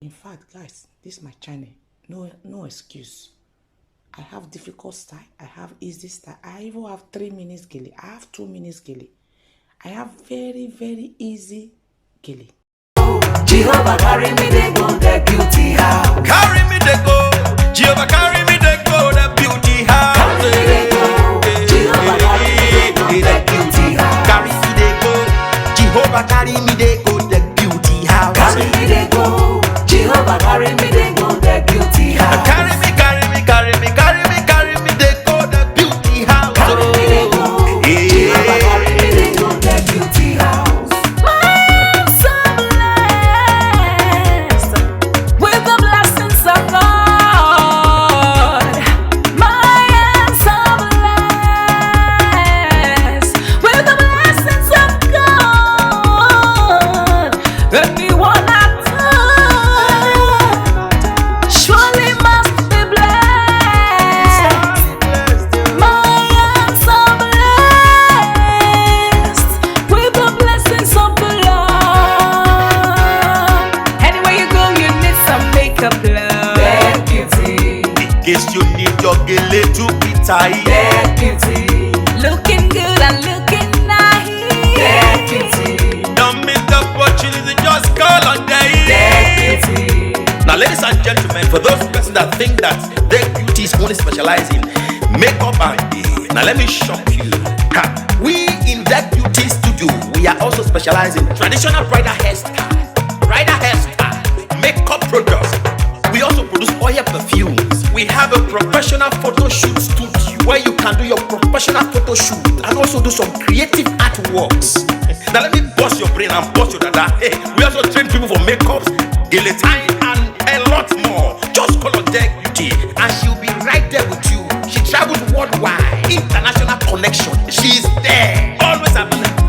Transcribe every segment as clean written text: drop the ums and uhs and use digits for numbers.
In fact, guys, this is my channel. No excuse. I have difficult style. I have easy style. I even have 3 minutes gele. I have 2 minutes gele. I have very, very easy gele. Jehovah carry me they go the beauty house. Carry me they go. Jehovah carry me they go the beauty house. Carry me they go. Jehovah carry me they go the beauty house. Carry me they go. Jehovah carry me they go the beauty house. Carry me they go. Jehovah carry me they go the beauty house. Carry me, carry me, carry me, carry me, carry me they go the beauty house. Carry me they go. Jehovah carry me they go the beauty house. I'm so blessed with the blessings of God. I'm so blessed with the blessings of God. Anyone I touch surely must be blessed. I am so blessed with the blessings of the Lord. Anywhere you go, you need some makeup, love. That beauty, In case you need your gele to be tight. that beauty, looking good and looking nice. That beauty, Don't miss the opportunity, just call on that day. beauty. Now, ladies and gentlemen, for those persons that think that their beauty is only specialized in makeup and hair, now let me shock you. Ha, we in that beauty studio, we are also specialized in traditional bridal hairstyle, makeup products. We also produce oil perfumes. We have a professional photo shoot studio where you can do your professional photo shoot and also do some creative artworks. Now let me bust your brain and bust your dada. Hey, we also train people for makeups, guillotine, and a lot more. Just call on Deck Beauty and she'll be right there with you. She travels worldwide, international connection. She's there, always available.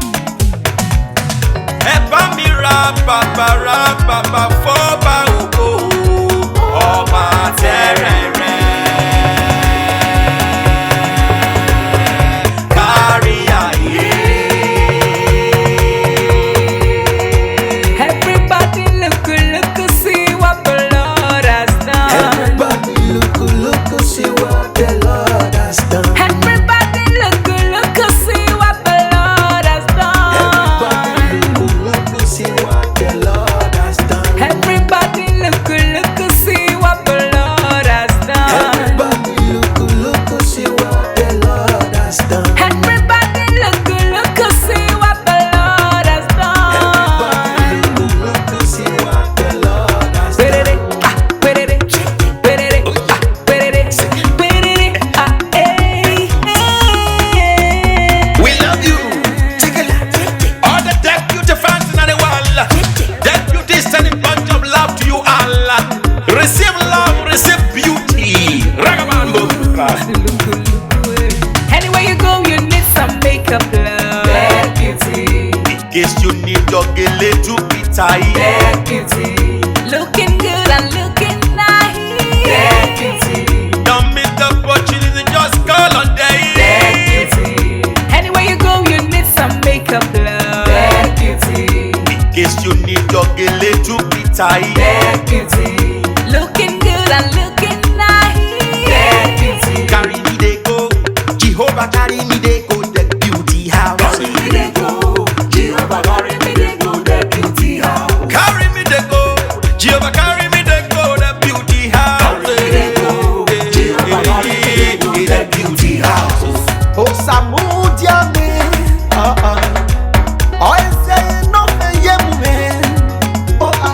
Eba mi ra baba foba ogo ọba terere kárí ayé. Everybody look, see what the Lord has done. Everybody look, see what the Lord has done. Everybody look, see what the Lord has done. Everybody look, see what the Lord has done. Everybody look, see what the Lord has done. Everybody look, see what the Lord has done. Everybody look, see what the Lord has done. Everybody look, see what the Lord has done. We love you. All the Deck Beauty fans in the world. Deck Beauty is sending bunch of love to you all. Receive love, receive beauty. Ragamuffin. Anywhere you go, you need some makeup, love. That beauty, In case you need your gele to be tight. that beauty, looking good and looking nice. That beauty, Don't miss the opportunity, just call on day. that beauty. Anywhere you go, you need some makeup, love. That beauty, In case you need your gele to be tight. that beauty, looking good and looking nice. That beauty, Carry me they go. Jehovah carry me they go. The beauty house. carry me they go. Jehovah carry me they go. The beauty house. Carry me they go. Jehovah carry me they go. The beauty house. Carry me they go. Jehovah carry me they go. The beauty house. Oh, Samudia me, oh, say no me yemu me, oh I,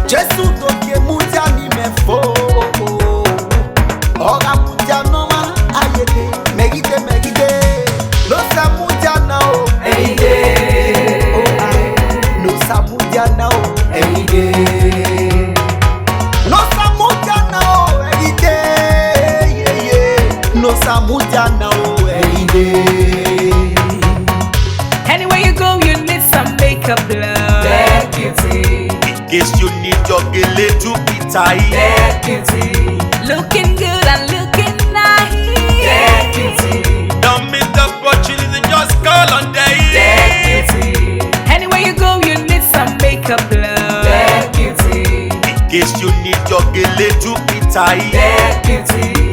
Jesu doke mudia ni me fo, oh mudia no ma ayede, megide, no Samudia na o, Hey day, oh I, no Samudia na o, hey day. no Samudia na o, no Samudia na o, Anywhere you go, you need some makeup, love. That beauty, In case you need your gele to be tight. that beauty, looking good and looking nice. That beauty, Don't miss the opportunity, just call on day. that beauty. Anywhere you go, you need some makeup, love. That beauty, case you need your gele to be tight. Get beauty.